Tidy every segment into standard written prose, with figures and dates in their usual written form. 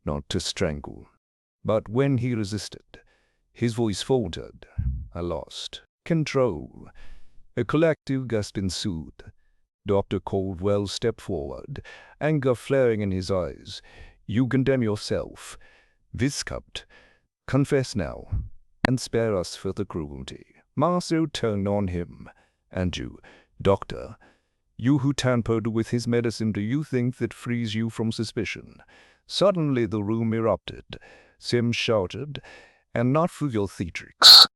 not to strangle. But when he resisted, his voice faltered. I lost control. A collective gasp ensued. Dr. Caldwell stepped forward, anger flaring in his eyes. "You condemn yourself. Viscount, confess now, and spare us further cruelty." Marceau turned on him. "And you, doctor, you who tampered with his medicine, do you think that frees you from suspicion?" Suddenly the room erupted. Sim shouted, "And not for your theatrics,"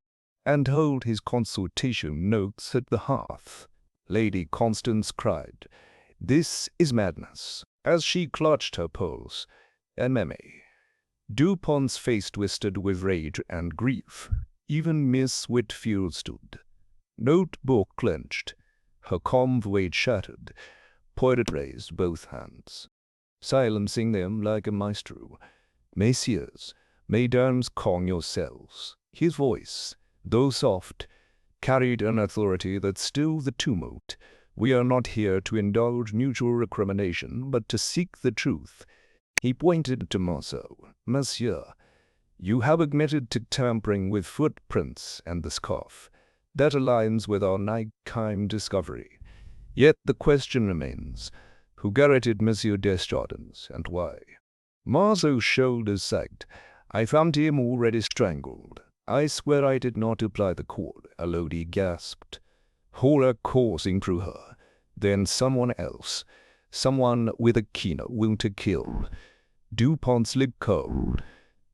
and hurled his consultation notes at the hearth. Lady Constance cried, "This is madness," as she clutched her purse. Meme. Dupont's face twisted with rage and grief. Even Miss Whitfield stood, notebook clenched, her calm voice shattered. Poirot raised both hands, silencing them like a maestro. "Messieurs, mesdames, calm yourselves." His voice, though soft, carried an authority that stilled the tumult. "We are not here to indulge mutual recrimination, but to seek the truth." He pointed to Marceau. "Monsieur, you have admitted to tampering with footprints and the scarf. That aligns with our nighttime discovery. Yet the question remains, who garroted Monsieur Desjardins, and why?" Marceau's shoulders sagged. "I found him already strangled." "I swear I did not apply the cord," Elodie gasped, horror coursing through her. "Then someone else. Someone with a keener will to kill." Dupont's lip curled.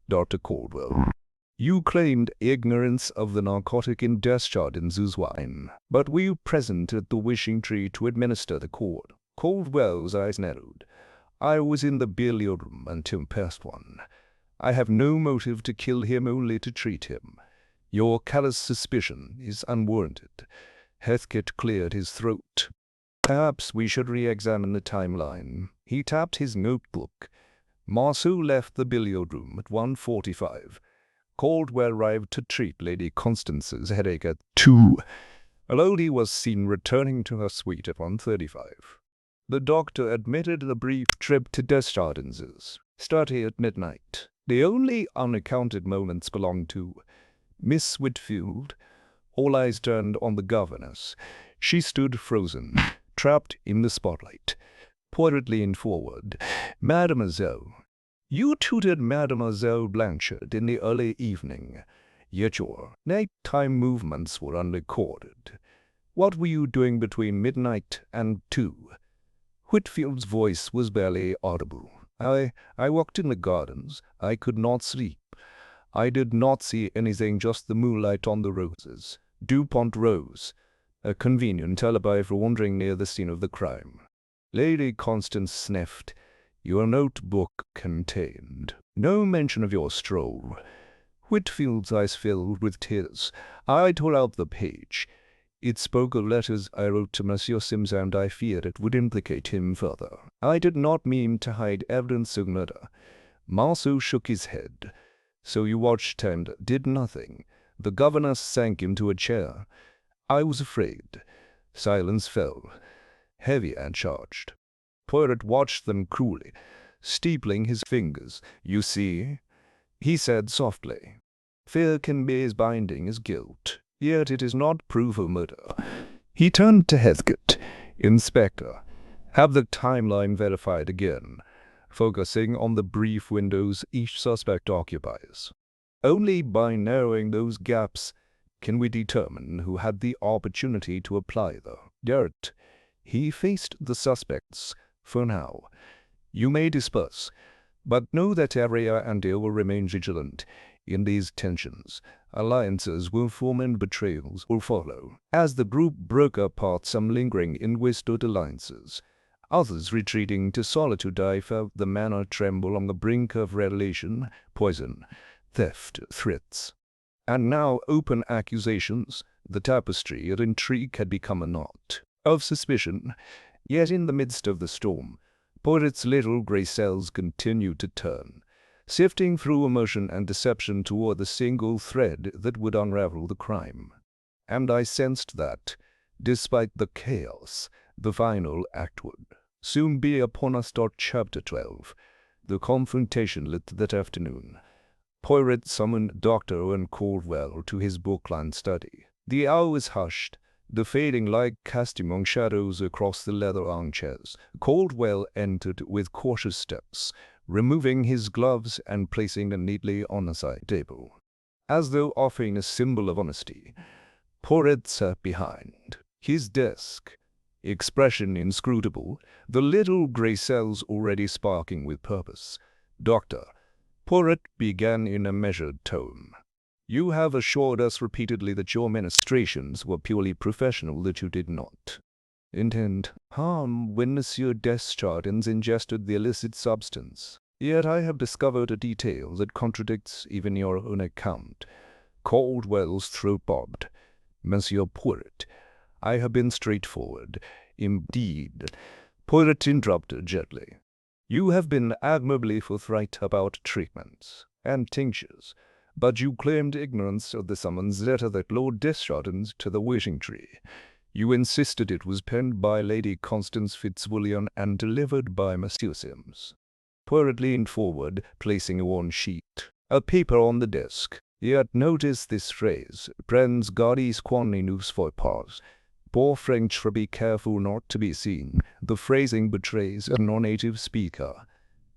"Dr. Caldwell, you claimed ignorance of the narcotic in Desjardins' wine, but were you present at the wishing tree to administer the cord?" Caldwell's eyes narrowed. "I was in the billiard room until past 1. I have no motive to kill him, only to treat him. Your callous suspicion is unwarranted." Heathcote cleared his throat. "Perhaps we should re-examine the timeline." He tapped his notebook. Marceau left the billiard room at 1:45. Caldwell arrived to treat Lady Constance's headache at 2. Elodie was seen returning to her suite at 1:35. The doctor admitted the brief trip to Desjardins' study at midnight. The only unaccounted moments belonged to Miss Whitfield. All eyes turned on the governess. She stood frozen, trapped in the spotlight. Poirot leaned forward. "Mademoiselle, you tutored Mademoiselle Blanchard in the early evening, yet your nighttime movements were unrecorded. What were you doing between midnight and 2? Whitfield's voice was barely audible. I walked in the gardens. I could not sleep. I did not see anything, just the moonlight on the roses." Dupont rose, a convenient alibi for wandering near the scene of the crime. Lady Constance sniffed. "Your notebook contained no mention of your stroll." Whitfield's eyes filled with tears. I tore out the page. It spoke of letters I wrote to Monsieur Sims, and I feared it would implicate him further. I did not mean to hide evidence of murder. Marceau shook his head. "So you watched and did nothing?" The governess sank into a chair. "I was afraid." Silence fell, heavy and charged. Poirot watched them cruelly, steepling his fingers. "You see," he said softly, "fear can be as binding as guilt, yet it is not proof of murder." He turned to Heathcote. "Inspector, have the timeline verified again, focusing on the brief windows each suspect occupies. Only by narrowing those gaps can we determine who had the opportunity to apply the dirt." He faced the suspects. "For now, you may disperse, but know that area and I will remain vigilant. In these tensions, alliances will form and betrayals will follow." As the group broke apart, some lingering in whispered alliances, others retreating to solitude. I felt the manor tremble on the brink of revelation, poison, theft, threats, and now open accusations. The tapestry of intrigue had become a knot of suspicion. Yet in the midst of the storm, Poirot's little grey cells continued to turn, sifting through emotion and deception toward the single thread that would unravel the crime. And I sensed that, despite the chaos, the final act would soon be upon us. Chapter 12. The confrontation lit that afternoon. Poirot summoned Dr. Owen Caldwell to his book-lined study. The hour was hushed, the fading light casting long shadows across the leather armchairs. Caldwell entered with cautious steps, removing his gloves and placing them neatly on a side table. As though offering a symbol of honesty, Poirot sat behind his desk, expression inscrutable, the little grey cells already sparking with purpose. "Doctor," Poirot began in a measured tone, "you have assured us repeatedly that your ministrations were purely professional, that you did not intend harm when Monsieur Deschardins ingested the illicit substance. Yet I have discovered a detail that contradicts even your own account." Caldwell's throat bobbed. "Monsieur Poirot, I have been straightforward." "Indeed," Poirot interrupted gently. "You have been admirably forthright about treatments and tinctures, but you claimed ignorance of the summons letter that Lord Deschardins to the wishing tree. You insisted it was penned by Lady Constance Fitzwilliam and delivered by Monsieur Sims." Poirot leaned forward, placing a worn sheet of paper on the desk. "Yet notice this phrase, prens gardis quani nous faut pas. Poor French, for be careful not to be seen." The phrasing betrays a non-native speaker.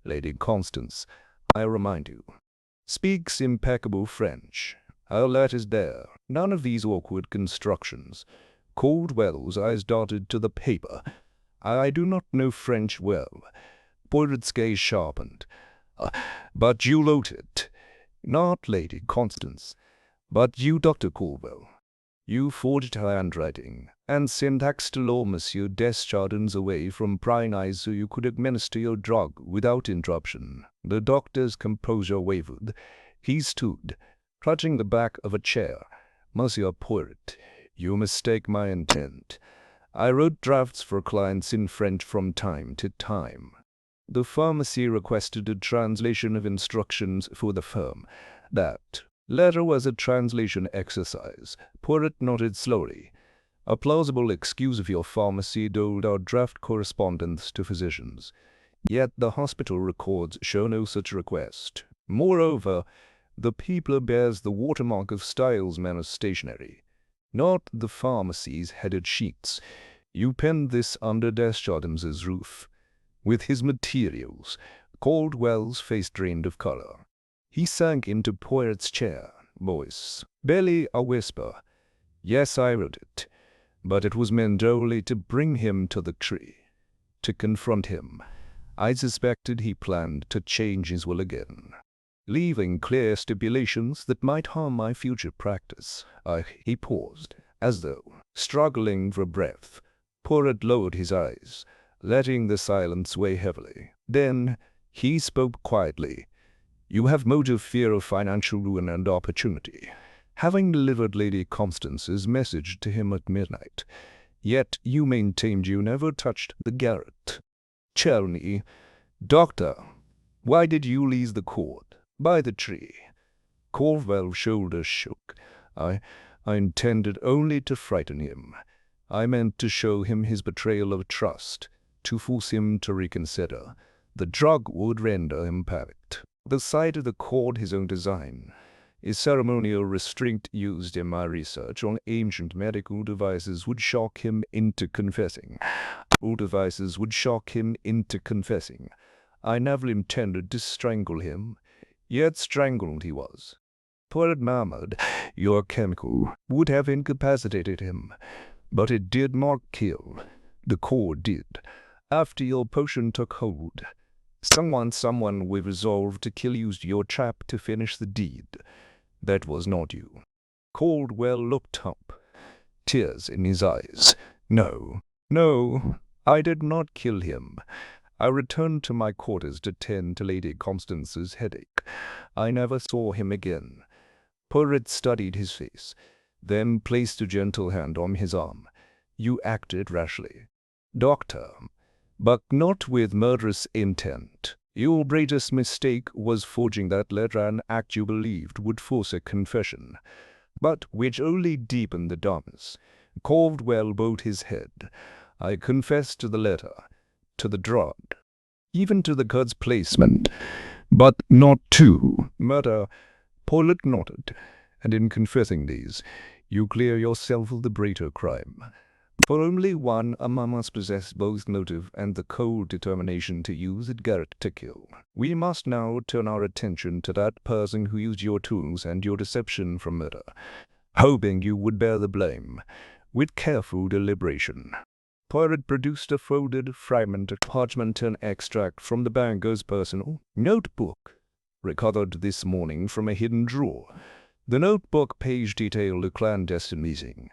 Lady Constance, I remind you, speaks impeccable French. Our letters there. None of these awkward constructions. Caldwell's eyes darted to the paper. "I do not know French well." Poirot's gaze sharpened. "But you wrote it. Not Lady Constance, but you, Dr. Caldwell. You forged her handwriting and syntax to lure Monsieur Deschardins away from prying eyes so you could administer your drug without interruption." The doctor's composure wavered. He stood, clutching the back of a chair. "Monsieur Poirot, you mistake my intent. I wrote drafts for clients in French from time to time. The pharmacy requested a translation of instructions for the firm. That letter was a translation exercise." Poirot nodded slowly. "A plausible excuse of your pharmacy doled our draft correspondence to physicians. Yet the hospital records show no such request. Moreover, the paper bears the watermark of Styles Manor Stationery, not the pharmacy's headed sheets. You penned this under Deschardins's roof, with his materials." Caldwell's face drained of color. He sank into Poirot's chair, voice barely a whisper. "Yes, I wrote it, but it was meant only to bring him to the tree, to confront him. I suspected he planned to change his will again, leaving clear stipulations that might harm my future practice. He paused, as though struggling for breath. Poirot lowered his eyes, letting the silence weigh heavily. Then he spoke quietly. "You have motive fear of financial ruin and opportunity, having delivered Lady Constance's message to him at midnight. Yet you maintained you never touched the garret. Tell me, Doctor, why did you leave the cord by the tree?" Caldwell's shoulders shook. I intended only to frighten him. I meant to show him his betrayal of trust, to force him to reconsider. The drug would render him panicked. The sight of the cord, his own design, a ceremonial restraint used in my research on ancient medical devices, would shock him into confessing. I never intended to strangle him, yet strangled he was. Poirot murmured. "Your chemical would have incapacitated him, but it did not kill. The cord did. After your potion took hold, someone with resolve to kill used your trap to finish the deed. That was not you." Caldwell looked up, tears in his eyes. No, I did not kill him. I returned to my quarters to tend to Lady Constance's headache. I never saw him again." Poirot studied his face, then placed a gentle hand on his arm. "You acted rashly, Doctor, but not with murderous intent. Your greatest mistake was forging that letter, an act you believed would force a confession, but which only deepened the darkness." Caldwell bowed his head. "I confess to the letter, to the drug, even to the card's placement, but not to murder. Poirot nodded, and in confessing these, you clear yourself of the greater crime. For only one among us possess both motive and the cold determination to use it Garrett to kill. We must now turn our attention to that person who used your tools and your deception for murder, hoping you would bear the blame. With careful deliberation, Poirot produced a folded fragment of parchment and extract from the banker's personal notebook, recovered this morning from a hidden drawer. The notebook page detailed a clandestine meeting.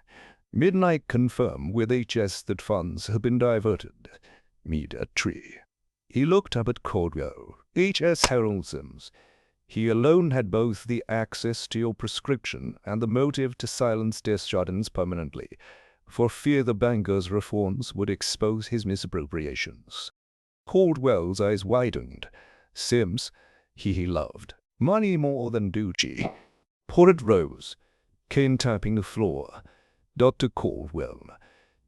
Midnight confirmed with HS that funds had been diverted. Meet a tree. He looked up at Caldwell. HS Harold Sims. He alone had both the access to your prescription and the motive to silence Desjardins permanently, for fear the banker's reforms would expose his misappropriations. Caldwell's eyes widened. Sims, he loved money more than duty. Poirot rose, cane tapping the floor. Dr. Caldwell,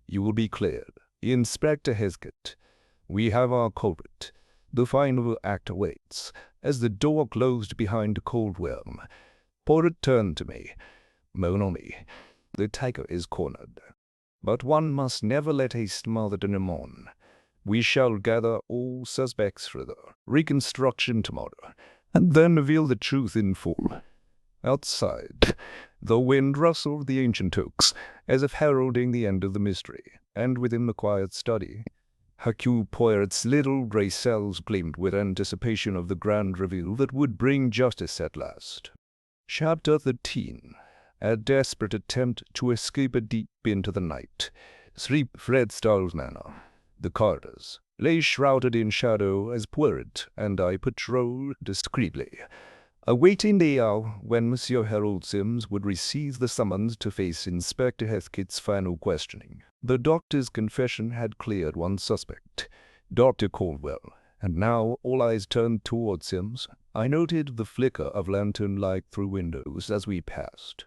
you will be cleared. Inspector Heskett, we have our culprit. The final act awaits. As the door closed behind Caldwell, Poirot turned to me. Mon ami, the tiger is cornered. But one must never let haste mother the demon. We shall gather all suspects for the reconstruction tomorrow, and then reveal the truth in full. Outside, the wind rustled the ancient oaks, as if heralding the end of the mystery, and within the quiet study, Hercule Poirot's little grey cells gleamed with anticipation of the grand reveal that would bring justice at last. Chapter 13. A desperate attempt to escape deep into the night. Sleep Fred Starr's manor. The corridors lay shrouded in shadow as Poirot and I patrolled discreetly, awaiting the hour when Monsieur Harold Sims would receive the summons to face Inspector Heskett's final questioning. The doctor's confession had cleared one suspect, Dr. Caldwell, and now all eyes turned toward Sims. I noted the flicker of lantern light through windows as we passed.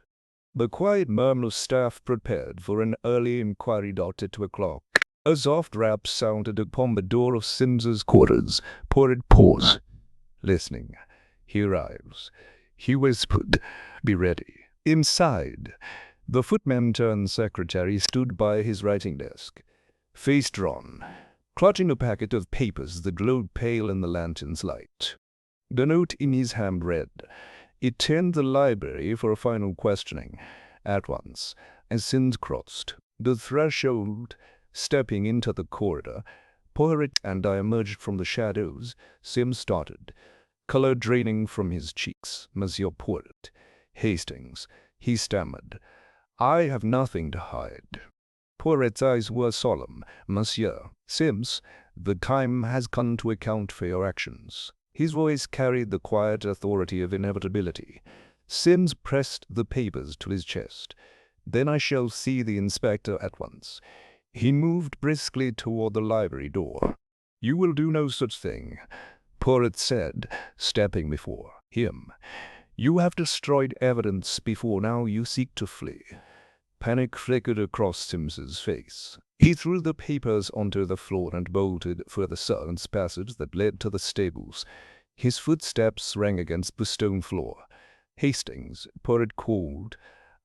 The quiet murmur of staff prepared for an early inquiry at 2 o'clock. A soft rap sounded upon the door of Sims's quarters. Poirot paused, listening. He arrives, he whispered. Be ready. Inside, the footman turned secretary stood by his writing desk, face drawn, clutching a packet of papers that glowed pale in the lantern's light. The note in his hand read, attend the library for a final questioning. At once, as Sims crossed the threshold, stepping into the corridor, Poirot and I emerged from the shadows. Sims started, color draining from his cheeks. Monsieur Poirot, Hastings, he stammered. I have nothing to hide. Poirot's eyes were solemn. Monsieur Sims, the time has come to account for your actions. His voice carried the quiet authority of inevitability. Sims pressed the papers to his chest. Then I shall see the inspector at once. He moved briskly toward the library door. You will do no such thing, Poirot said, stepping before him. You have destroyed evidence before now you seek to flee. Panic flickered across Sims's face. He threw the papers onto the floor and bolted for the servants' passage that led to the stables. His footsteps rang against the stone floor. Hastings, Poirot called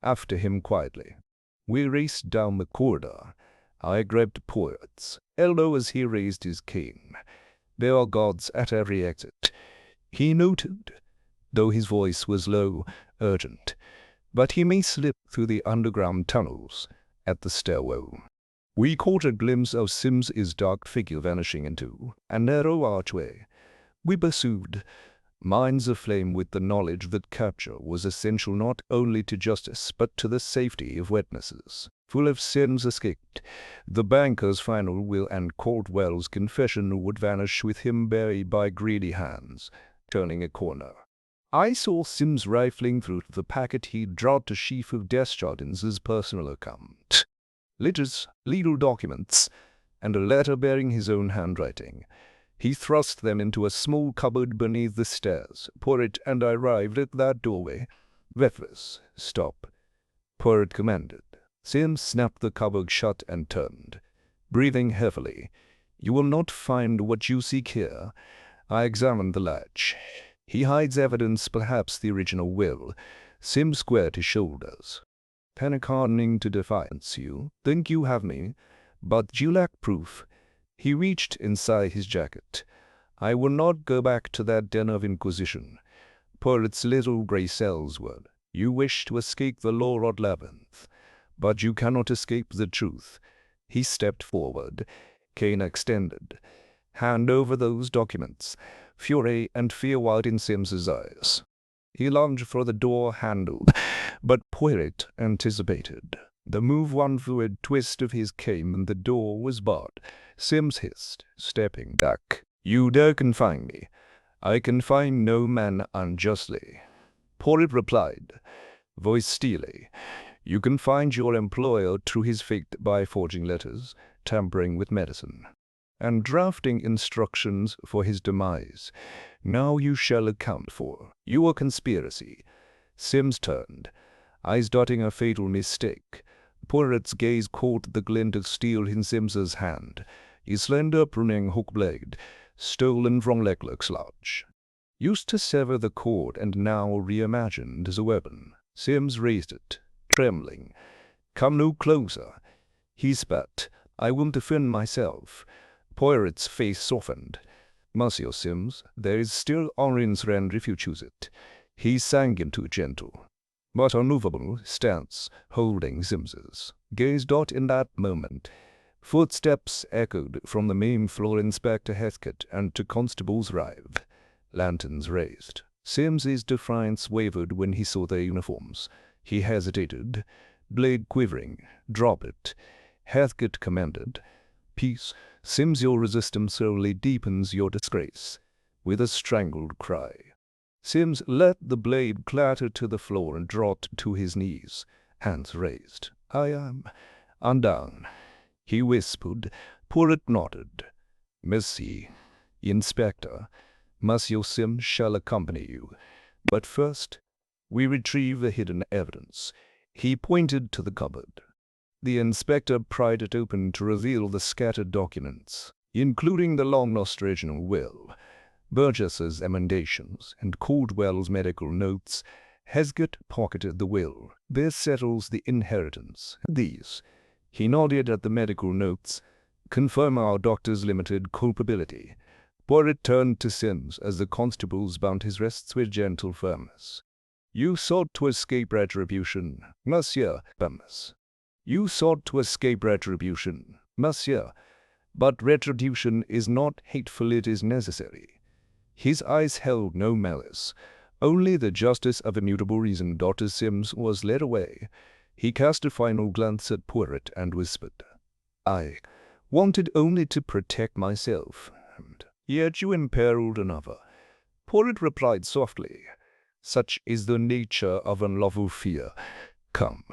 after him quietly. We raced down the corridor. I grabbed Poirot's elbow as he raised his cane. There are guards at every exit, he noted, though his voice was low, urgent. But he may slip through the underground tunnels at the stairwell. We caught a glimpse of Sims's dark figure vanishing into a narrow archway. We pursued, minds aflame with the knowledge that capture was essential not only to justice but to the safety of witnesses. Full of Sims escaped, the banker's final will and Caldwell's confession would vanish with him buried by greedy hands. Turning a corner, I saw Sims rifling through the packet he'd dropped a sheaf of Desjardins's personal account. Letters, legal documents, and a letter bearing his own handwriting. He thrust them into a small cupboard beneath the stairs. Poirot and I arrived at that doorway. Breathless, stop, Poirot commanded. Sims snapped the cupboard shut and turned, breathing heavily. You will not find what you seek here. I examined the latch. He hides evidence, perhaps the original will. Sims squared his shoulders. Panic hardening to defiance, you think you have me, but you lack proof. He reached inside his jacket. I will not go back to that den of inquisition. Poirot's little grey cells would. You wish to escape the law-rod labyrinth, but you cannot escape the truth. He stepped forward. Cane extended. Hand over those documents. Fury and fear widened in Sims's eyes. He lunged for the door handle, but Poirot anticipated. The move one fluid twist of his came and the door was barred. Sims hissed, stepping back. You dare confine me. I confine no man unjustly. Poirot replied, voice steely. You can find your employer through his fate by forging letters, tampering with medicine, and drafting instructions for his demise. Now you shall account for your conspiracy. Sims turned, eyes dotting a fatal mistake. Poirot's gaze caught the glint of steel in Sims's hand, his slender pruning hook blade, stolen from Leclerc's lodge. Used to sever the cord and now reimagined as a weapon. Sims raised it, trembling. Come no closer. He spat. I will defend myself. Poirot's face softened. Monsieur Sims, there is still Henri's friend if you choose it. He sank into a gentle, but unmovable stance, holding Sims's. Gaze dot in that moment. Footsteps echoed from the main floor. Inspector Hercule and two constables arrived. Lanterns raised. Sims's defiance wavered when he saw their uniforms. He hesitated, blade quivering. Drop it. Hercule commanded. Peace. Sims, your resistance only deepens your disgrace. With a strangled cry, Sims let the blade clatter to the floor and dropped to his knees, hands raised. I am undone, he whispered. Poirot nodded. Merci, Inspector. Monsieur Sims shall accompany you. But first, we retrieve the hidden evidence. He pointed to the cupboard. The inspector pried it open to reveal the scattered documents, including the long-lost original will, Burgess's emendations, and Caldwell's medical notes. Hercule pocketed the will. This settles the inheritance. These, he nodded at the medical notes, confirm our doctor's limited culpability. Poirot turned to Sims as the constables bound his wrists with gentle firmness. You sought to escape retribution, Monsieur Sims. You sought to escape retribution, Monsieur. But retribution is not hateful, it is necessary. His eyes held no malice, only the justice of immutable reason. Dr. Sims was led away. He cast a final glance at Poirot and whispered, I wanted only to protect myself, and yet you imperiled another. Poirot replied softly, such is the nature of unlawful fear. Come.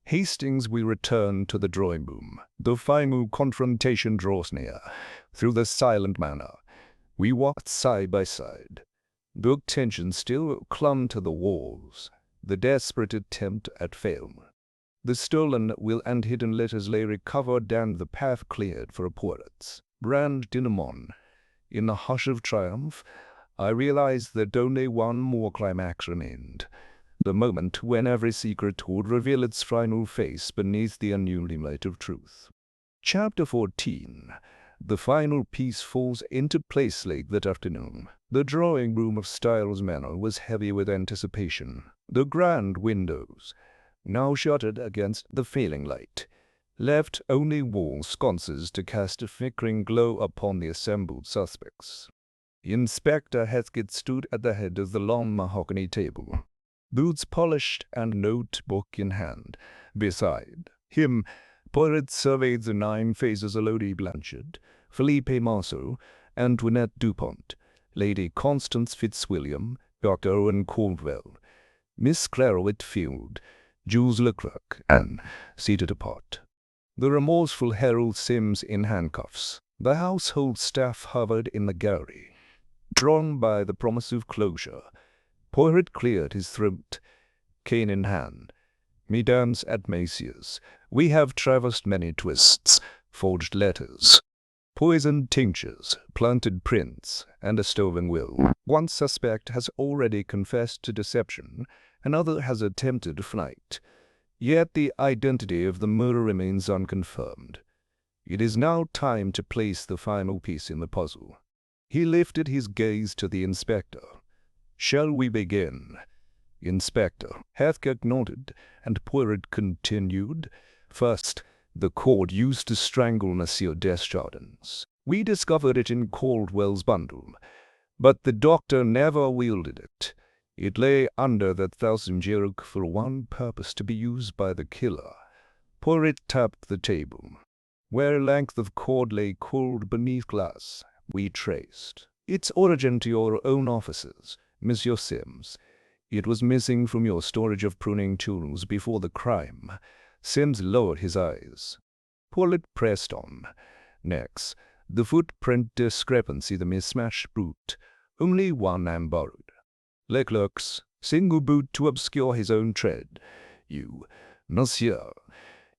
Hastings, we return to the drawing room. The final confrontation draws near. Through the silent manor, we walked side by side. The tension still clung to the walls. The desperate attempt had failed. The stolen will and hidden letters lay recovered and the path cleared for Poirot's brand denouement. In the hush of triumph, I realized that only one more climax remained. The moment when every secret would reveal its final face beneath the unyielding light of truth. Chapter 14. The final piece falls into place late that afternoon. The drawing room of Styles Manor was heavy with anticipation. The grand windows, now shuttered against the failing light, left only wall sconces to cast a flickering glow upon the assembled suspects. Inspector Hercule stood at the head of the long mahogany table, boots polished and notebook in hand. Beside him, Poirot surveyed the 9 faces: Elodie Blanchard, Philippe Marceau, Antoinette Dupont, Lady Constance Fitzwilliam, Dr. Owen Caldwell, Miss Clara Whitfield, Jules Leclerc, and, seated apart, the remorseful Harold Sims in handcuffs. The household staff hovered in the gallery, drawn by the promise of closure. Poirot cleared his throat, cane in hand. Mesdames et messieurs, we have traversed many twists, forged letters, Poisoned tinctures, planted prints, and a stolen will. One suspect has already confessed to deception, another has attempted flight. Yet the identity of the murder remains unconfirmed. It is now time to place the final piece in the puzzle. He lifted his gaze to the inspector. "Shall we begin?" Inspector Heathcote nodded, and Poirot continued. "First, the cord used to strangle Monsieur Desjardins. We discovered it in Caldwell's bundle, but the doctor never wielded it. It lay under that 1,000 for one purpose, to be used by the killer." Poirot tapped the table. "Where a length of cord lay coiled beneath glass, we traced its origin to your own offices, Monsieur Sims. It was missing from your storage of pruning tools before the crime." Sims lowered his eyes. Poirot pressed on. "Next, the footprint discrepancy, the mismatched boot. Only one and borrowed. Leclerc's single boot to obscure his own tread. You, Monsieur,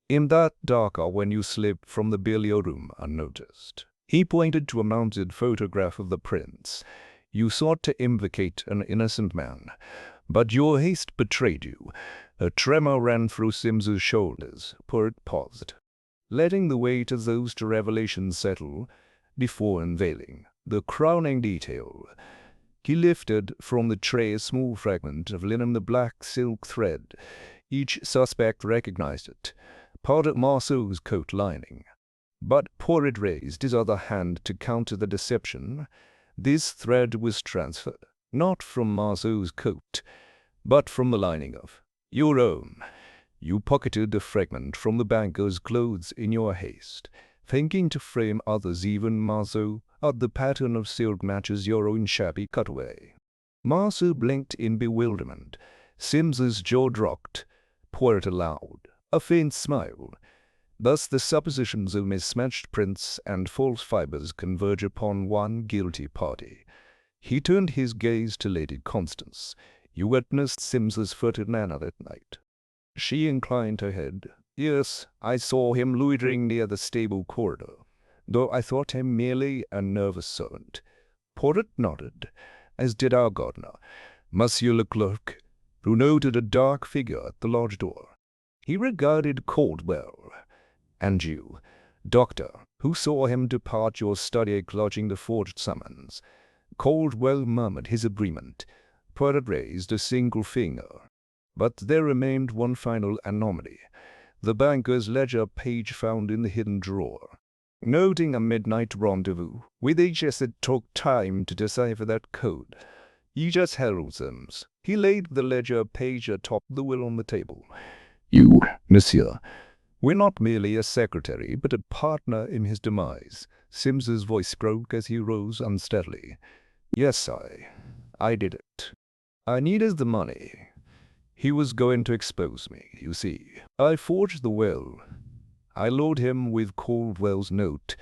in that dark hour when you slipped from the billiard room unnoticed." He pointed to a mounted photograph of the prints. "You sought to implicate an innocent man, but your haste betrayed you." A tremor ran through Sims's shoulders. Poirot paused, letting the weight of those two revelations settle before unveiling the crowning detail. He lifted from the tray a small fragment of linen, the black silk thread. Each suspect recognized it, part of Marceau's coat lining. But Poirot raised his other hand to counter the deception. This thread was transferred, not from Marceau's coat, but from the lining of your own. You pocketed a fragment from the banker's clothes in your haste, thinking to frame others, even Marceau, out the pattern of silk matches your own shabby cutaway." Marceau blinked in bewilderment. Sims's jaw dropped. Poirot allowed a faint smile. "Thus the suppositions of mismatched prints and false fibers converge upon one guilty party." He turned his gaze to Lady Constance. "You witnessed Sims's furtive manner that night." She inclined her head. "Yes, I saw him loitering near the stable corridor, though I thought him merely a nervous servant." Poirot nodded, as did our gardener, Monsieur Leclerc, who noted a dark figure at the lodge door. He regarded Caldwell. "And you, doctor, who saw him depart your study clutching the forged summons?" Caldwell murmured his agreement. Poirot raised a single finger. But there remained one final anomaly: the banker's ledger page found in the hidden drawer. Noting a midnight rendezvous with HS, it took time to decipher that code. HS Hercule Sims. He laid the ledger page atop the will on the table. "You, Monsieur, were not merely a secretary, but a partner in his demise." Sims's voice broke as he rose unsteadily. "Yes, I did it. I needed the money. He was going to expose me, you see. I forged the will. I lured him with Caldwell's note.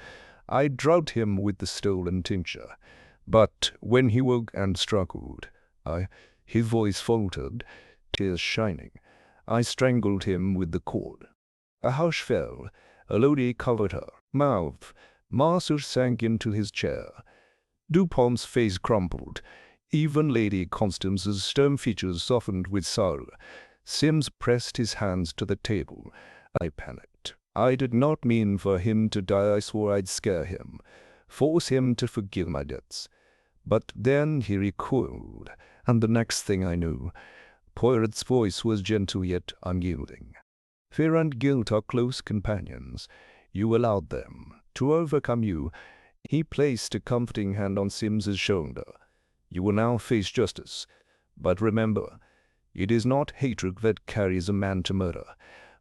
I drugged him with the stolen tincture. But when he woke and struggled, his voice faltered, tears shining. I strangled him with the cord." A hush fell. Elodie covered her mouth. Marceau sank into his chair. Dupont's face crumpled. Even Lady Constance's stern features softened with sorrow. Sims pressed his hands to the table. "I panicked. I did not mean for him to die. I swore I'd scare him, force him to forgive my debts. But then he recoiled, and the next thing I knew—" Poirot's voice was gentle yet unyielding. "Fear and guilt are close companions. You allowed them to overcome you." He placed a comforting hand on Sims's shoulder. "You will now face justice. But remember, it is not hatred that carries a man to murder,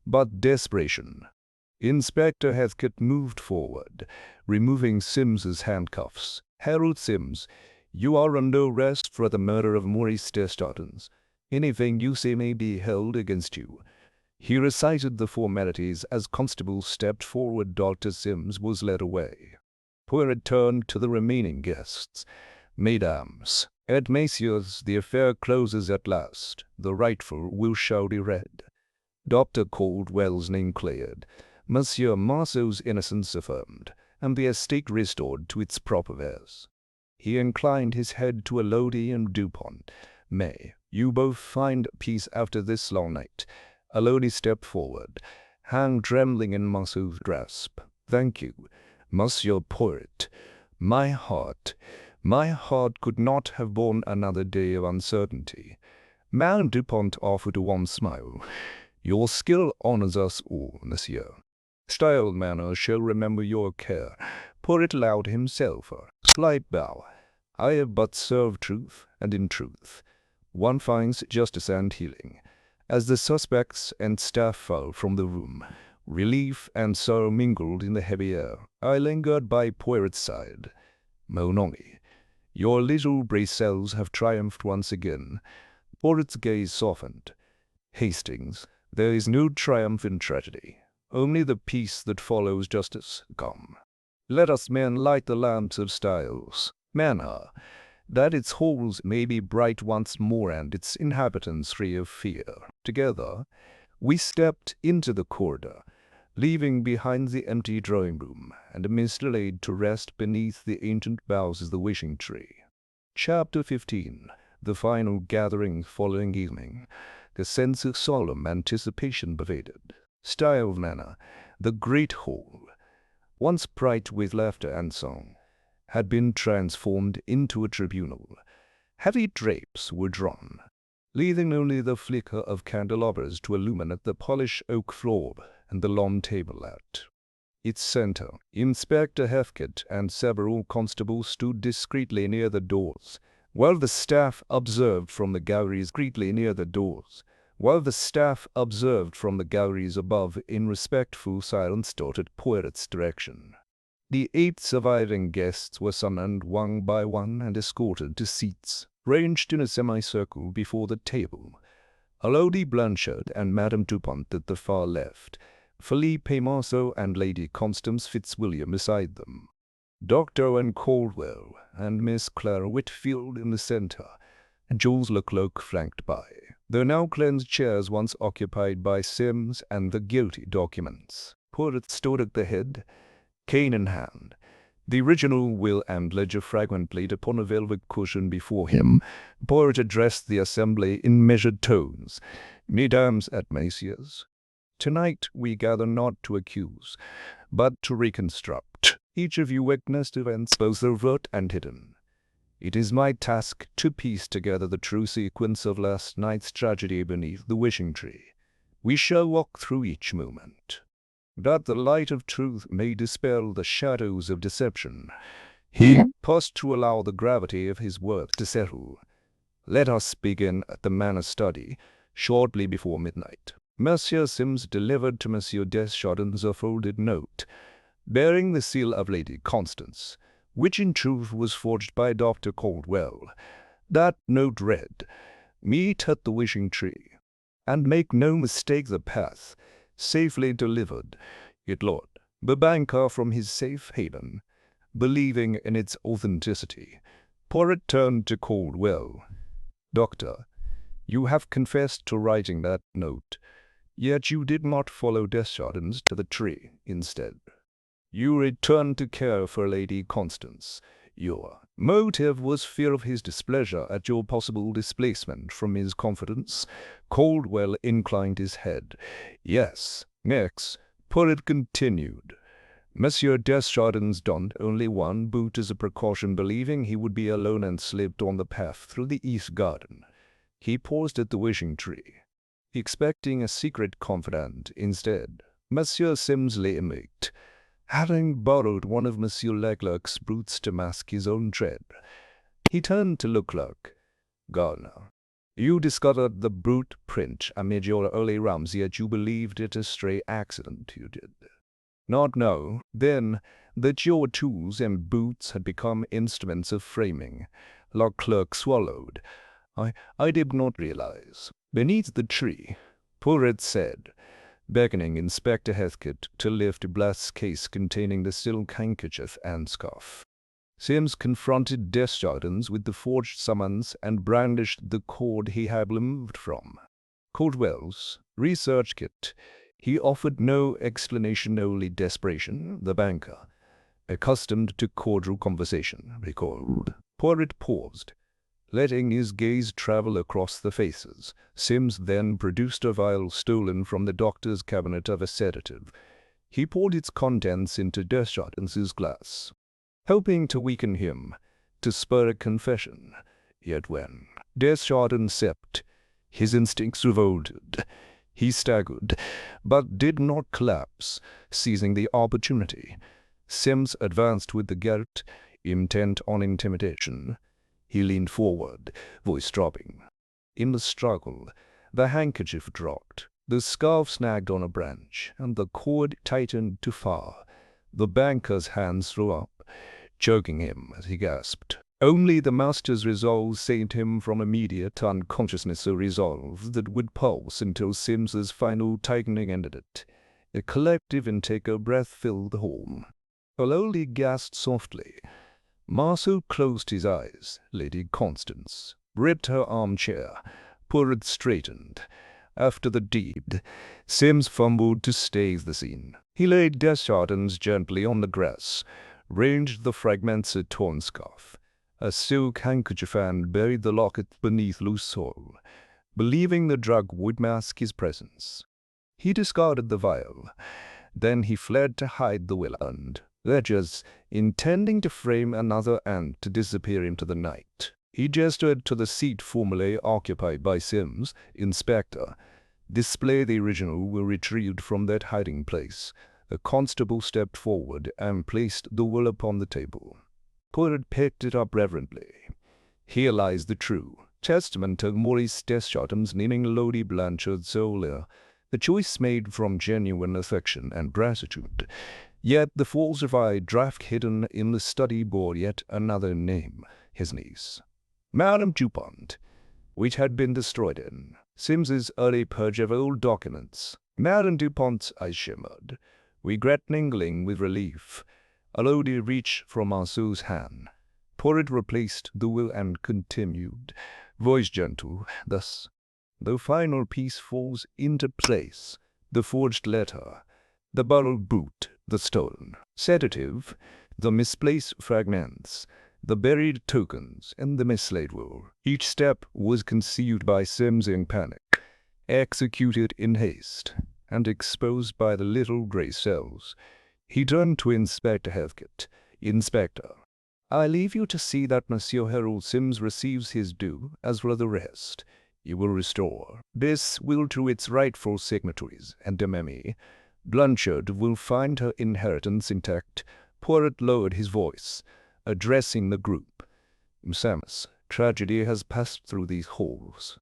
but desperation." Inspector Heathcote moved forward, removing Sims's handcuffs. "Hercule Sims, you are under arrest for the murder of Maurice Desjardins. Anything you say may be held against you." He recited the formalities as constables stepped forward. Dr. Sims was led away. Poirot turned to the remaining guests. "Mesdames and messieurs, the affair closes at last. The rightful will shall be read." Dr. Caldwell's name cleared. Monsieur Marceau's innocence affirmed, and the estate restored to its proper heirs. He inclined his head to Elodie and Dupont. "May you both find peace after this long night." Elodie stepped forward, hand trembling in Monsieur's grasp. "Thank you, Monsieur Poirot. My heart could not have borne another day of uncertainty." Madame Dupont offered a warm smile. "Your skill honors us all, monsieur. Style and manner shall remember your care." Poirot allowed himself a slight bow. "I have but served truth, and in truth one finds justice and healing." As the suspects and staff fell from the room, relief and sorrow mingled in the heavy air. I lingered by Poirot's side. "Mon ami, your little Bracels have triumphed once again." Poirot's gaze softened. "Hastings, there is no triumph in tragedy, only the peace that follows justice. Come, let us men light the lamps of styles, manner, that its halls may be bright once more and its inhabitants free of fear." Together we stepped into the corridor, leaving behind the empty drawing-room, and Mr. laid to rest beneath the ancient boughs of the wishing tree. Chapter 15. The final gathering following evening. The sense of solemn anticipation pervaded. Style Manor, the great hall, once bright with laughter and song, had been transformed into a tribunal. Heavy drapes were drawn, leaving only the flicker of candelabras to illuminate the polished oak floor and the long table at its center. Inspector Hercule and several constables stood discreetly near the doors, while the staff observed from the galleries above in respectful silence at Poirot's direction. The 8 surviving guests were summoned one by one and escorted to seats ranged in a semicircle before the table. Elodie Blanchard and Madame Dupont at the far left, Philippe Marceau and Lady Constance Fitzwilliam beside them, Dr. Owen Caldwell and Miss Clara Whitfield in the center, and Jules Leclerc flanked by the now cleansed chairs once occupied by Sims and the guilty documents. Poirot stood at the head, cane in hand, the original will and ledger fragment laid upon a velvet cushion before him. Poirot addressed the assembly in measured tones. "Mesdames et messieurs, tonight we gather not to accuse, but to reconstruct. Each of you witnessed events both overt and hidden. It is my task to piece together the true sequence of last night's tragedy beneath the wishing tree. We shall walk through each moment, that the light of truth may dispel the shadows of deception." He paused to allow the gravity of his words to settle. "Let us begin at the manor study, shortly before midnight." Monsieur Sims delivered to Monsieur Deschardins a folded note, bearing the seal of Lady Constance, which in truth was forged by Dr. Caldwell. That note read, "Meet at the wishing tree, and make no mistake the path. Safely delivered, it Lord." The banker from his safe haven, believing in its authenticity, Poirot turned to Caldwell. "Doctor, you have confessed to writing that note, yet you did not follow Deschardins to the tree. Instead, you returned to care for Lady Constance. Your motive was fear of his displeasure at your possible displacement from his confidence." Caldwell inclined his head. "Yes. Next," Poirot continued, "Monsieur Deschardins donned only one boot as a precaution, believing he would be alone, and slipped on the path through the east garden. He paused at the wishing tree, expecting a secret confidant. Instead, Monsieur Sims lay amid, having borrowed one of Monsieur Leclerc's boots to mask his own tread." He turned to Leclerc. "Gardner, you discovered the boot print amid your early rounds, yet you believed it a stray accident. You did not know, then, that your tools and boots had become instruments of framing." Leclerc swallowed. I did not realize." "Beneath the tree," Poirot said, beckoning Inspector Hercule to lift a brass case containing the silk handkerchief and scarf. Sims confronted Deschardins with the forged summons and brandished the cord he had removed from Caldwell's research kit. He offered no explanation, only desperation. The banker, accustomed to cordial conversation, recalled. Poirot paused, letting his gaze travel across the faces. Sims then produced a vial stolen from the doctor's cabinet of a sedative. He poured its contents into Deschartres' glass, hoping to weaken him, to spur a confession. Yet when Deschartres sipped, his instincts revolted. He staggered, but did not collapse, seizing the opportunity. Sims advanced with the garrote, intent on intimidation. He leaned forward, voice dropping. In the struggle, the handkerchief dropped. The scarf snagged on a branch, and the cord tightened too far. The banker's hands threw up, choking him as he gasped. Only the master's resolve saved him from immediate unconsciousness, a resolve that would pulse until Sims's final tightening ended it. A collective intake of breath filled the hall. Ololi gasped softly. Marceau closed his eyes. Lady Constance gripped her armchair. Poirot straightened. After the deed, Sims fumbled to stay the scene. He laid Deschartres gently on the grass, ranged the fragments of torn scarf, a silk handkerchief, and buried the locket beneath loose soil, believing the drug would mask his presence. He discarded the vial. Then he fled to hide the will and ledgers, intending to frame another and to disappear into the night. He gestured to the seat formerly occupied by Sims. "Inspector, display the original we retrieved from that hiding place." The constable stepped forward and placed the will upon the table. Poirot picked it up reverently. "Here lies the true testament of Maurice Deschartres, naming Lady Blanchard Soler, the choice made from genuine affection and gratitude. Yet the falsified draft hidden in the study bore yet another name, his niece, Madame Dupont, which had been destroyed in Sims's early purge of old documents. Madame Dupont, I shimmered, regret mingling with relief. Elodie reached for Marceau's hand. Poirot replaced the will and continued, voice gentle, thus: "The final piece falls into place. The forged letter, the borrowed boot, the stolen sedative, the misplaced fragments, the buried tokens, and the mislaid will. Each step was conceived by Sims in panic, executed in haste, and exposed by the little grey cells." He turned to Inspector Hercule. "Inspector, I leave you to see that Monsieur Harold Sims receives his due, as for the rest. You will restore this will to its rightful signatories, and Dememy Blanchard will find her inheritance intact." Poirot lowered his voice, addressing the group. "Samus, tragedy has passed through these halls,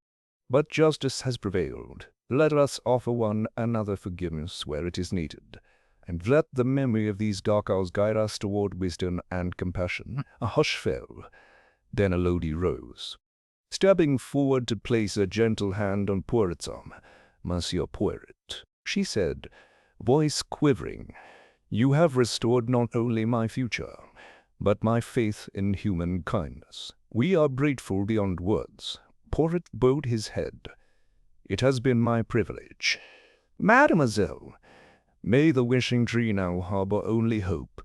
but justice has prevailed. Let us offer one another forgiveness where it is needed, and let the memory of these dark hours guide us toward wisdom and compassion." A hush fell. Then Elodie rose, stepping forward to place a gentle hand on Poirot's arm. "Monsieur Poirot," she said, voice quivering, "you have restored not only my future, but my faith in human kindness. We are grateful beyond words." Poirot bowed his head. "It has been my privilege." "Mademoiselle, may the wishing tree now harbor only hope,"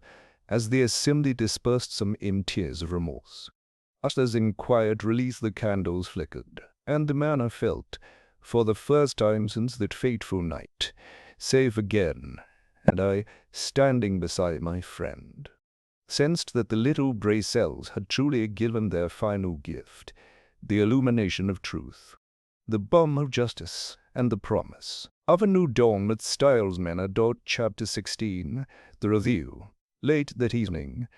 as the assembly dispersed some in tears of remorse. As in quiet release the candles flickered, and the manor felt, for the first time since that fateful night, safe again, and I, standing beside my friend, sensed that the little grey cells had truly given their final gift, the illumination of truth, the balm of justice, and the promise of a new dawn at Styles Manor. Chapter 16. The Review. Late that evening,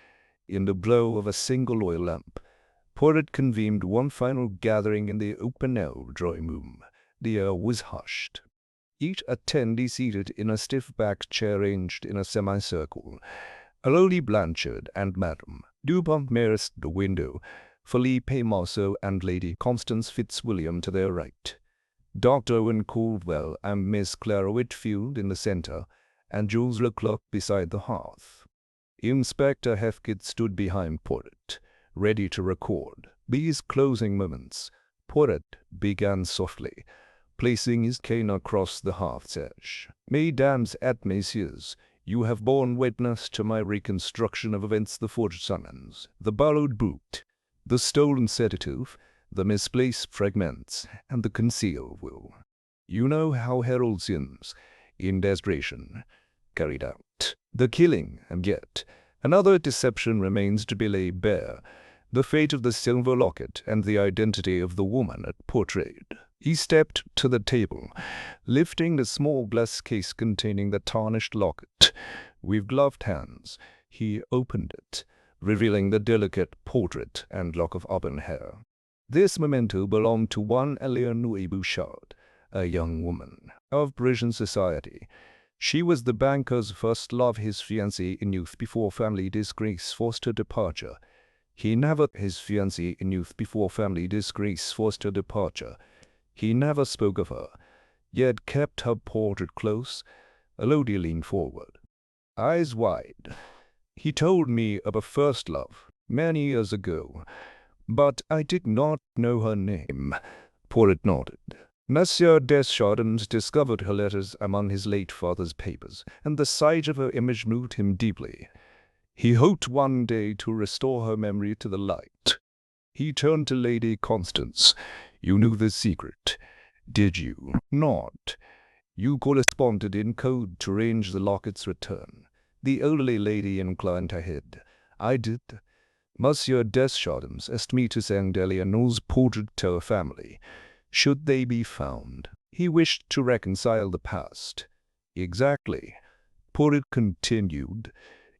in the glow of a single oil lamp, Poirot convened one final gathering in the open-air drawing room. The air was hushed. Each attendee seated in a stiff-backed chair ranged in a semicircle. Elodie Blanchard and Madame Dupont nearest the window, Philippe Marceau and Lady Constance Fitzwilliam to their right, Dr. Owen Caldwell and Miss Clara Whitfield in the center, and Jules Leclerc beside the hearth. Inspector Hercule stood behind Poirot, ready to record these closing moments. Poirot began softly, placing his cane across the hearth's edge. "Mesdames et messieurs, You have borne witness to my reconstruction of events, the forged summons, the borrowed boot, the stolen sedative, the misplaced fragments, and the concealed will. You know how Hercule Sims, in desperation, carried out the killing, and yet another deception remains to be laid bare, the fate of the silver locket and the identity of the woman it portrayed. He stepped to the table, lifting the small glass case containing the tarnished locket. With gloved hands, he opened it, revealing the delicate portrait and lock of auburn hair. This memento belonged to one Eleanor Bouchard, a young woman of Parisian society. She was the banker's first love, his fiancée in youth before family disgrace forced her departure. He never spoke of her, yet kept her portrait close. Elodie leaned forward, eyes wide. He told me of a first love many years ago, but I did not know her name. Poirot nodded. Monsieur Deschardins discovered her letters among his late father's papers, and the sight of her image moved him deeply. He hoped one day to restore her memory to the light. He turned to Lady Constance. You knew the secret, did you not? You corresponded in code to arrange the locket's return. The elderly lady inclined her head. I did. Monsieur Deschardins asked me to send Eleanor's portrait to her family, should they be found. He wished to reconcile the past. Exactly. Poirot continued.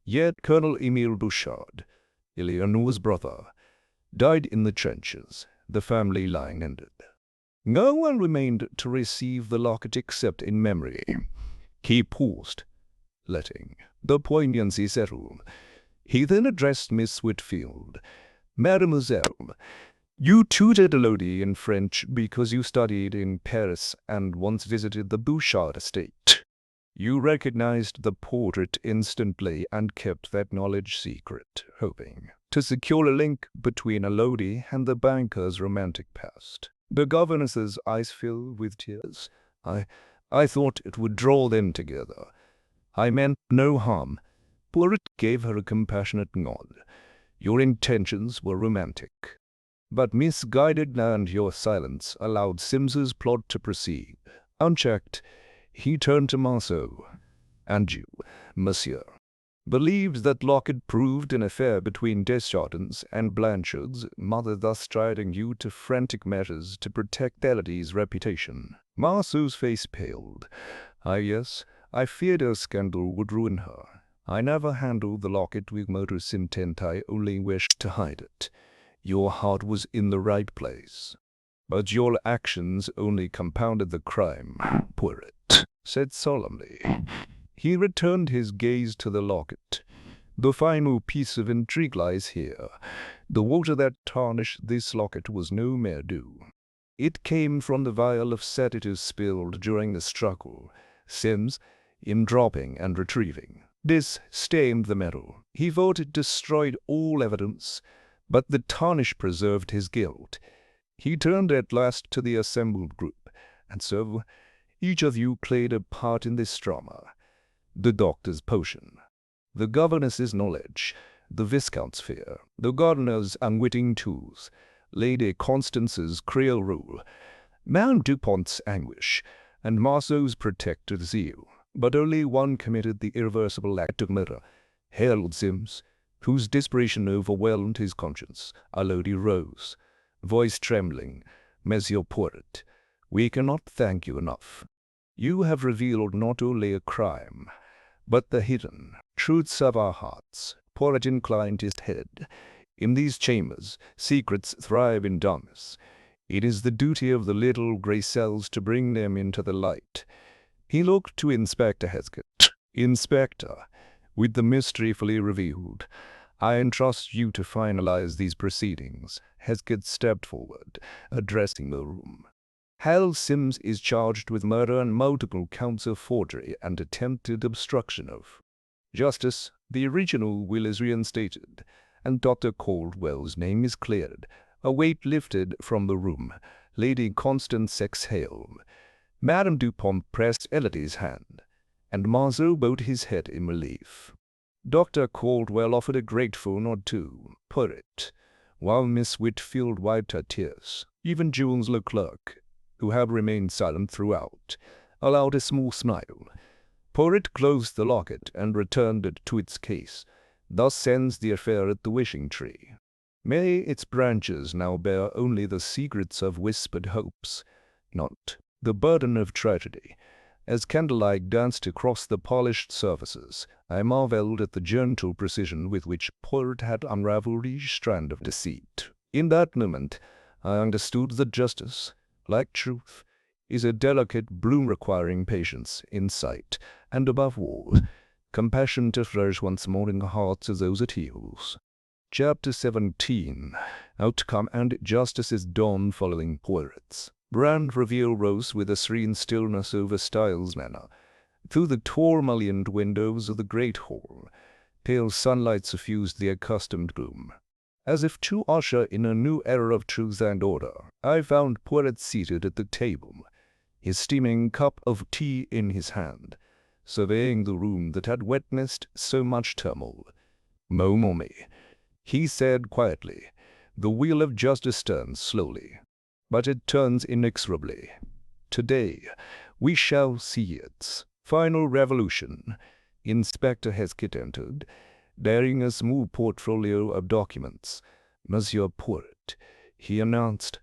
Yet Colonel Emile Bouchard, Eleanor's brother, died in the trenches, the family line ended. No one remained to receive the locket except in memory. He paused, letting the poignancy settle. He then addressed Miss Whitfield. Mademoiselle, you tutored Elodie in French because you studied in Paris and once visited the Bouchard estate. You recognized the portrait instantly and kept that knowledge secret, hoping to secure a link between Elodie and the banker's romantic past. The governess's eyes filled with tears. I thought it would draw them together. I meant no harm. Poirot gave her a compassionate nod. Your intentions were romantic, but misguided, and your silence allowed Sims's plot to proceed. Unchecked, he turned to Marceau. And you, monsieur, believed that locket proved an affair between Deschardins and Blanchard's mother, thus driving you to frantic measures to protect Elodie's reputation. Marceau's face paled. Yes, I feared a scandal would ruin her. I never handled the locket with motives intent, I only wished to hide it. Your heart was in the right place. But your actions only compounded the crime, Poirot said solemnly. He returned his gaze to the locket. The final piece of intrigue lies here. The water that tarnished this locket was no mere dew. It came from the vial of sedative spilled during the struggle. Sims, in dropping and retrieving this, stained the metal. He thought it destroyed all evidence, but the tarnish preserved his guilt. He turned at last to the assembled group. And so, each of you played a part in this drama. The doctor's potion, the governess's knowledge, the viscount's fear, the gardener's unwitting tools, Lady Constance's Creole rule, Madame Dupont's anguish, and Marceau's protective zeal. But only one committed the irreversible act of murder, Hercule Sims, whose desperation overwhelmed his conscience. Elodie rose, voice trembling. Monsieur Poirot, we cannot thank you enough. You have revealed not only a crime, but the hidden truths of our hearts. Poirot inclined his head. In these chambers, secrets thrive in darkness. It is the duty of the little grey cells to bring them into the light. He looked to Inspector Heskett. Inspector, with the mystery fully revealed, I entrust you to finalize these proceedings. Heskett stepped forward, addressing the room. Hercule Sims is charged with murder and multiple counts of forgery and attempted obstruction of justice. The original will is reinstated, and Dr. Caldwell's name is cleared. A weight lifted from the room. Lady Constance exhaled. Madame Dupont pressed Elodie's hand. and Marceau bowed his head in relief. Dr. Caldwell offered a grateful nod to Poirot, while Miss Whitfield wiped her tears. Even Jules Leclerc, who had remained silent throughout, allowed a small smile. Poirot closed the locket and returned it to its case. Thus ends the affair at the wishing tree. May its branches now bear only the secrets of whispered hopes, not the burden of tragedy. As candlelight danced across the polished surfaces, I marveled at the gentle precision with which Poirot had unraveled each strand of deceit. In that moment, I understood that justice, like truth, is a delicate bloom requiring patience, insight, and above all, compassion to flourish once more in the hearts of those it heals. Chapter 17. Outcome and Justice's Dawn following Poirot's. Brand reveal rose with a serene stillness over Styles Manor. Through the tall mullioned windows of the great hall, pale sunlight suffused the accustomed gloom. As if to usher in a new era of truth and order, I found Poirot seated at the table, his steaming cup of tea in his hand, surveying the room that had witnessed so much turmoil. "Mon ami," he said quietly, "the wheel of justice turns slowly, but it turns inexorably. Today we shall see its final revolution." Inspector Heskett entered, bearing a small portfolio of documents. "Monsieur Poirot," he announced,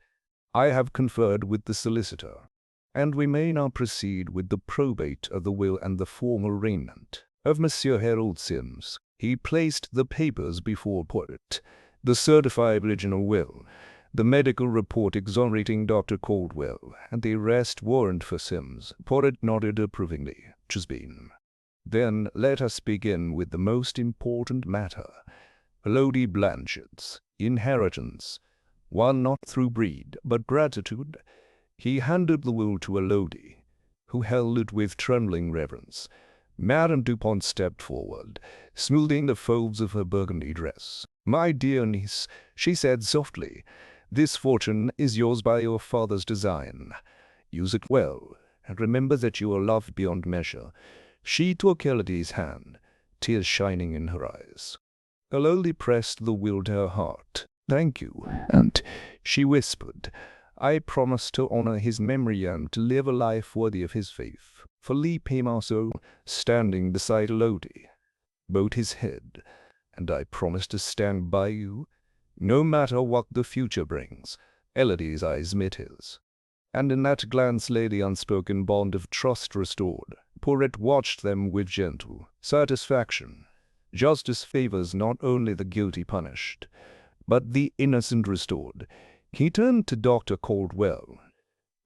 "I have conferred with the solicitor, and we may now proceed with the probate of the will and the formal arraignment of Monsieur Harold Sims." He placed the papers before Poirot, the certified original will, the medical report exonerating Dr. Caldwell, and the arrest warrant for Sims. Poirot nodded approvingly. "'Tis been. Then let us begin with the most important matter, Lady Blanchard's inheritance, won not through greed, but gratitude." He handed the will to Elodie, who held it with trembling reverence. Madame Dupont stepped forward, smoothing the folds of her burgundy dress. "My dear niece," she said softly, "this fortune is yours by your father's design. Use it well, and remember that you are loved beyond measure." She took Elodie's hand, tears shining in her eyes. Elodie pressed the will to her heart. "Thank you, Aunt," she whispered. "I promise to honor his memory and to live a life worthy of his faith." Philippe Marceau, standing beside Elodie, bowed his head. "And I promise to stand by you, no matter what the future brings." Elodie's eyes met his, and in that glance lay the unspoken bond of trust restored. Poirot watched them with gentle satisfaction. Justice favors not only the guilty punished, but the innocent restored. He turned to Dr. Caldwell.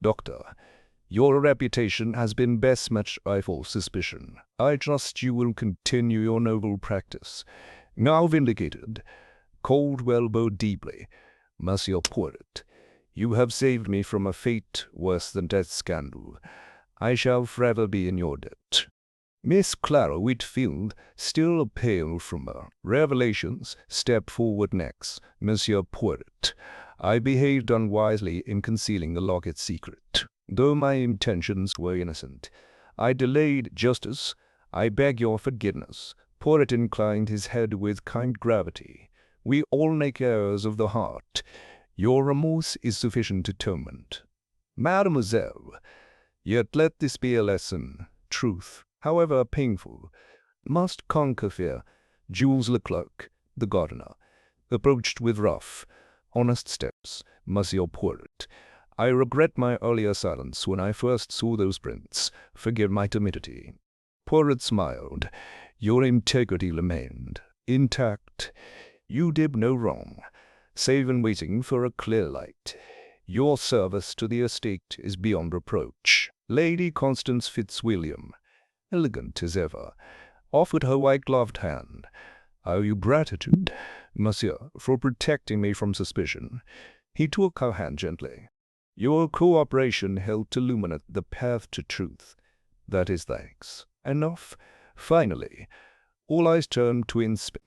"Doctor, your reputation has been best matched by false suspicion. I trust you will continue your noble practice." Now vindicated, Caldwell bowed deeply. "Monsieur Poirot, you have saved me from a fate worse than death's scandal. I shall forever be in your debt." Miss Clara Whitfield, still pale from her revelations, stepped forward next. "Monsieur Poirot, I behaved unwisely in concealing the locket's secret. Though my intentions were innocent, I delayed justice. I beg your forgiveness." Poirot inclined his head with kind gravity. "We all make errors of the heart. Your remorse is sufficient atonement, mademoiselle. Yet let this be a lesson. Truth, however painful, must conquer fear." Jules Leclerc, the gardener, approached with rough, honest steps. "Monsieur Poirot, I regret my earlier silence when I first saw those prints. Forgive my timidity." Poirot smiled. "Your integrity remained intact. You did no wrong, save in waiting for a clear light. Your service to the estate is beyond reproach." Lady Constance Fitzwilliam, elegant as ever, offered her white-gloved hand. "I owe you gratitude, monsieur, for protecting me from suspicion." He took her hand gently. "Your cooperation helped illuminate the path to truth. That is thanks. Enough. Finally, all eyes turned to Inspector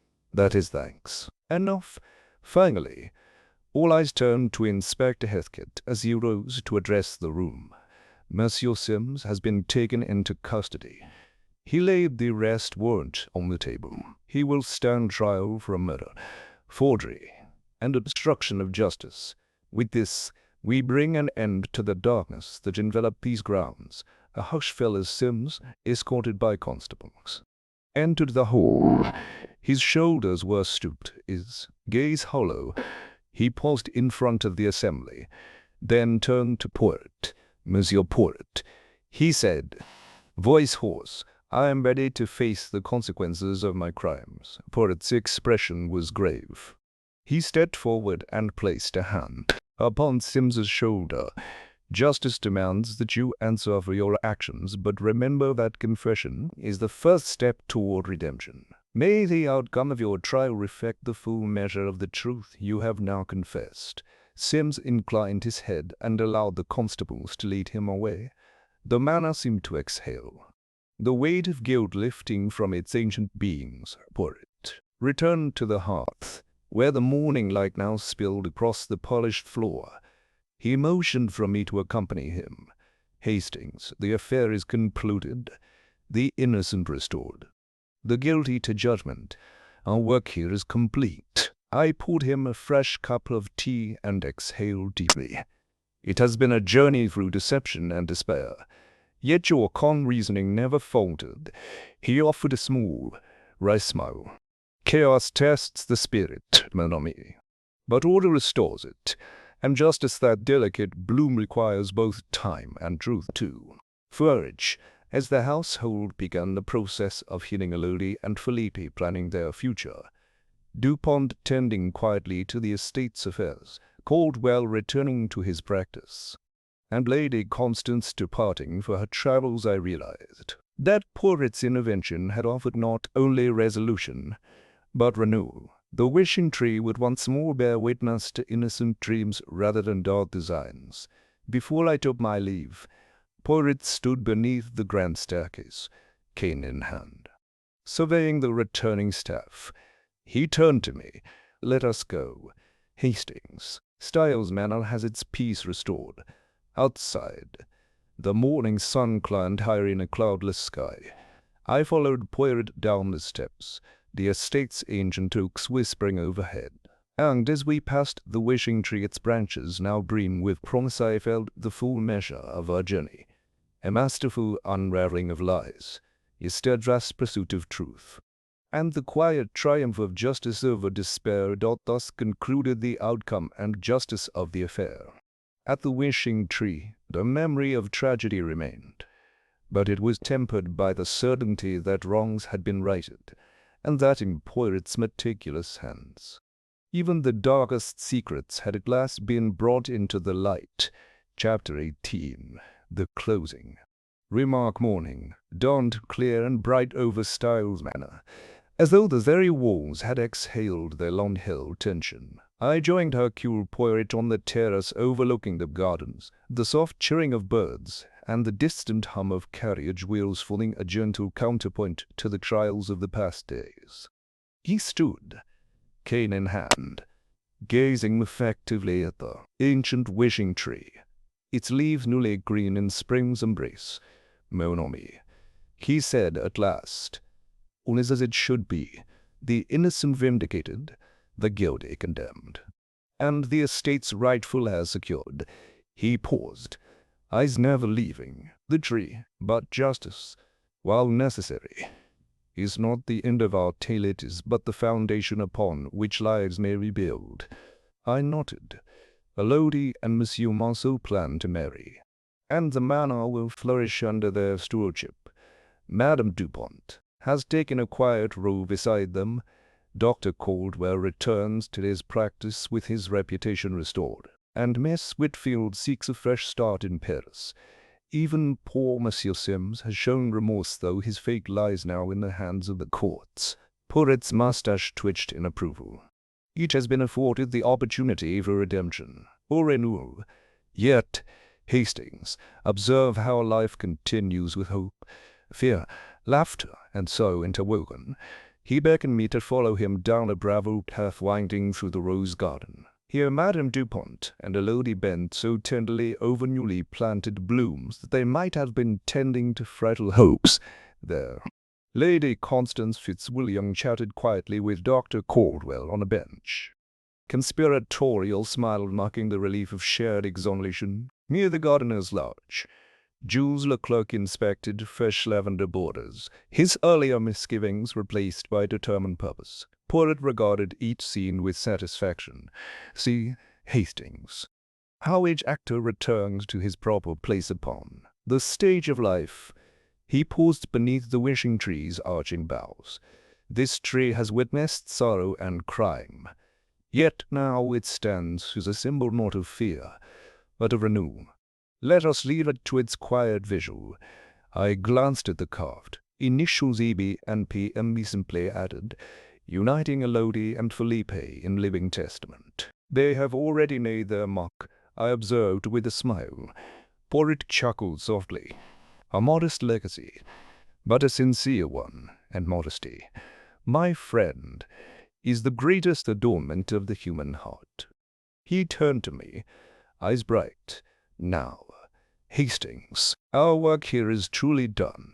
Heathcote as he rose to address the room. "Monsieur Sims has been taken into custody. He laid the arrest warrant on the table. He will stand trial for murder, forgery, and obstruction of justice. With this, we bring an end to the darkness that enveloped these grounds. A hush fell as Sims, escorted by constables, entered the hall. His shoulders were stooped, his gaze hollow. He paused in front of the assembly, then turned to Poirot. "Monsieur Poirot," he said, voice hoarse, "I am ready to face the consequences of my crimes." Poirot's expression was grave. He stepped forward and placed a hand upon Sims's shoulder. "Justice demands that you answer for your actions, but remember that confession is the first step toward redemption. May the outcome of your trial reflect the full measure of the truth you have now confessed." Sims inclined his head and allowed the constables to lead him away. The manor seemed to exhale, the weight of guilt lifting from its ancient beings. Poirot returned to the hearth, where the morning light now spilled across the polished floor. He motioned for me to accompany him. "Hastings, the affair is concluded, the innocent restored, the guilty to judgment. Our work here is complete." I poured him a fresh cup of tea and exhaled deeply. "It has been a journey through deception and despair, yet your calm reasoning never faltered." He offered a small, wry smile. "Chaos tests the spirit, mon ami, but order restores it, and justice, that delicate bloom, requires both time and truth too." Flourish. As the household began the process of healing Elodie and Felipe planning their future, Dupont tending quietly to the estate's affairs, Caldwell returning to his practice, and Lady Constance departing for her travels, I realized that Poirot's intervention had offered not only resolution, but renewal. The wishing tree would once more bear witness to innocent dreams rather than dark designs. Before I took my leave, Poirot stood beneath the grand staircase, cane in hand, surveying the returning staff. He turned to me. "Let us go, Hastings. Styles Manor has its peace restored." Outside, the morning sun climbed higher in a cloudless sky. I followed Poirot down the steps, the estate's ancient oaks whispering overhead. And as we passed the wishing tree, its branches now green with promise, I felt the full measure of our journey. A masterful unraveling of lies, a steadfast pursuit of truth, and the quiet triumph of justice over despair. Thus concluded the outcome and justice of the affair. At the wishing tree, the memory of tragedy remained, but it was tempered by the certainty that wrongs had been righted, and that in Poirot's meticulous hands even the darkest secrets had at last been brought into the light. Chapter 18. The Closing. Remark. Morning dawned clear and bright over Styles Manor, as though the very walls had exhaled their long-held tension. I joined Hercule Poirot on the terrace overlooking the gardens, the soft chirring of birds and the distant hum of carriage wheels forming a gentle counterpoint to the trials of the past days. He stood, cane in hand, gazing reflectively at the ancient wishing tree, its leaves newly green in spring's embrace. "Mon ami," he said at last, "all is as it should be, the innocent vindicated, the guilty condemned, and the estate's rightful heirs secured." He paused, eyes never leaving the tree. "But justice, while necessary, is not the end of our tale. It is but the foundation upon which lives may rebuild." I nodded. "Elodie and Monsieur Marceau plan to marry, and the manor will flourish under their stewardship. Madame Dupont has taken a quiet row beside them. Dr. Caldwell returns to his practice with his reputation restored, and Miss Whitfield seeks a fresh start in Paris. Even poor Monsieur Sims has shown remorse, though his fate lies now in the hands of the courts." Poirot's mustache twitched in approval. "Each has been afforded the opportunity for redemption, or renewal. Yet, Hastings, observe how life continues with hope, fear, laughter, and so interwoven." He beckoned me to follow him down a gravel path winding through the rose garden. Here Madame Dupont and Elodie bent so tenderly over newly planted blooms that they might have been tending to fragile hopes. there. Lady Constance Fitzwilliam chatted quietly with Dr. Caldwell on a bench. Conspiratorial smile marking the relief of shared exoneration. Near the gardener's lodge, Jules Leclerc inspected fresh lavender borders, his earlier misgivings replaced by determined purpose. Poirot regarded each scene with satisfaction. See Hastings. How each actor returns to his proper place upon the stage of life. He paused beneath the wishing tree's arching boughs. This tree has witnessed sorrow and crime. Yet now it stands as a symbol not of fear, but of renewal. Let us leave it to its quiet vigil. I glanced at the carved initials EB and PM simply added, uniting Elodie and Felipe in living testament. They have already made their mark, I observed with a smile. Poirot chuckled softly. A modest legacy, but a sincere one, and modesty, my friend, is the greatest adornment of the human heart. He turned to me, eyes bright. Now, Hastings, our work here is truly done.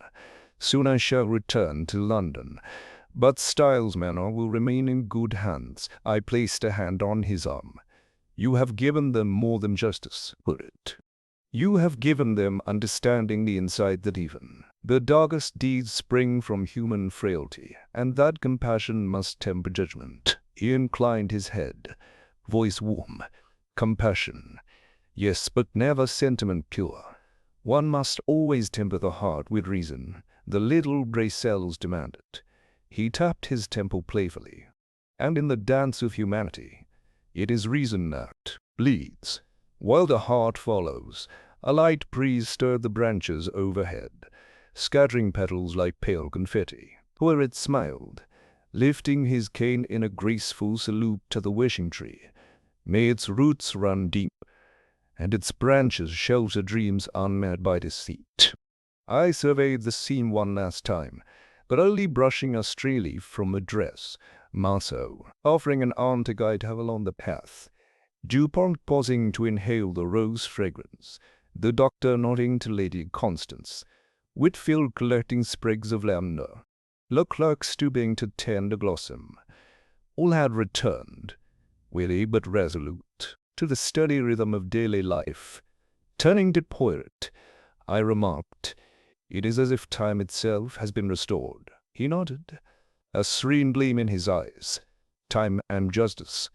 Soon I shall return to London, but Styles Manor will remain in good hands. I placed a hand on his arm. You have given them more than justice, Poirot. You have given them understanding, the insight that even the darkest deeds spring from human frailty, and that compassion must temper judgment. He inclined his head, voice warm. Compassion, yes, but never sentiment pure. One must always temper the heart with reason. The little grey cells demanded. He tapped his temple playfully. And in the dance of humanity, it is reason that leads, while the heart follows. A light breeze stirred the branches overhead, scattering petals like pale confetti. Poirot smiled, lifting his cane in a graceful salute to the wishing tree. May its roots run deep, and its branches shelter dreams unmet by deceit. I surveyed the scene one last time, but only brushing a stray leaf from a dress, Marceau offering an arm to guide her along the path, Dupont pausing to inhale the rose fragrance, the doctor nodding to Lady Constance, Whitfield collecting sprigs of lavender, Leclerc stooping to tend a blossom. All had returned, weary but resolute, to the steady rhythm of daily life. Turning to Poirot, I remarked, "It is as if time itself has been restored." He nodded, a serene gleam in his eyes. Time and justice,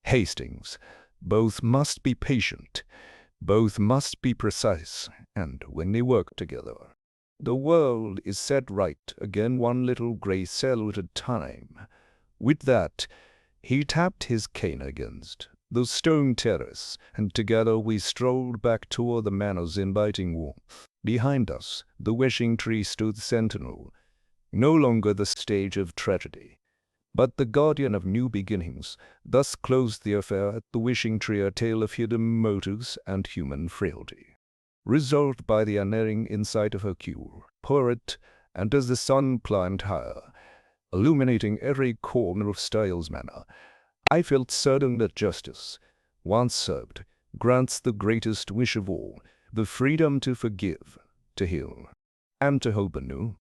Hastings, both must be patient, both must be precise, and when they work together, the world is set right again, one little grey cell at a time. With that, he tapped his cane against the stone terrace, and together we strolled back toward the manor's inviting warmth. Behind us, the wishing tree stood sentinel, no longer the stage of tragedy, but the guardian of new beginnings. Thus closed the affair at the wishing tree, a tale of hidden motives and human frailty, resolved by the unerring insight of Hercule, Poirot, and as the sun climbed higher, illuminating every corner of Styles Manor, I felt certain that justice, once served, grants the greatest wish of all, the freedom to forgive, to heal, and to hope anew.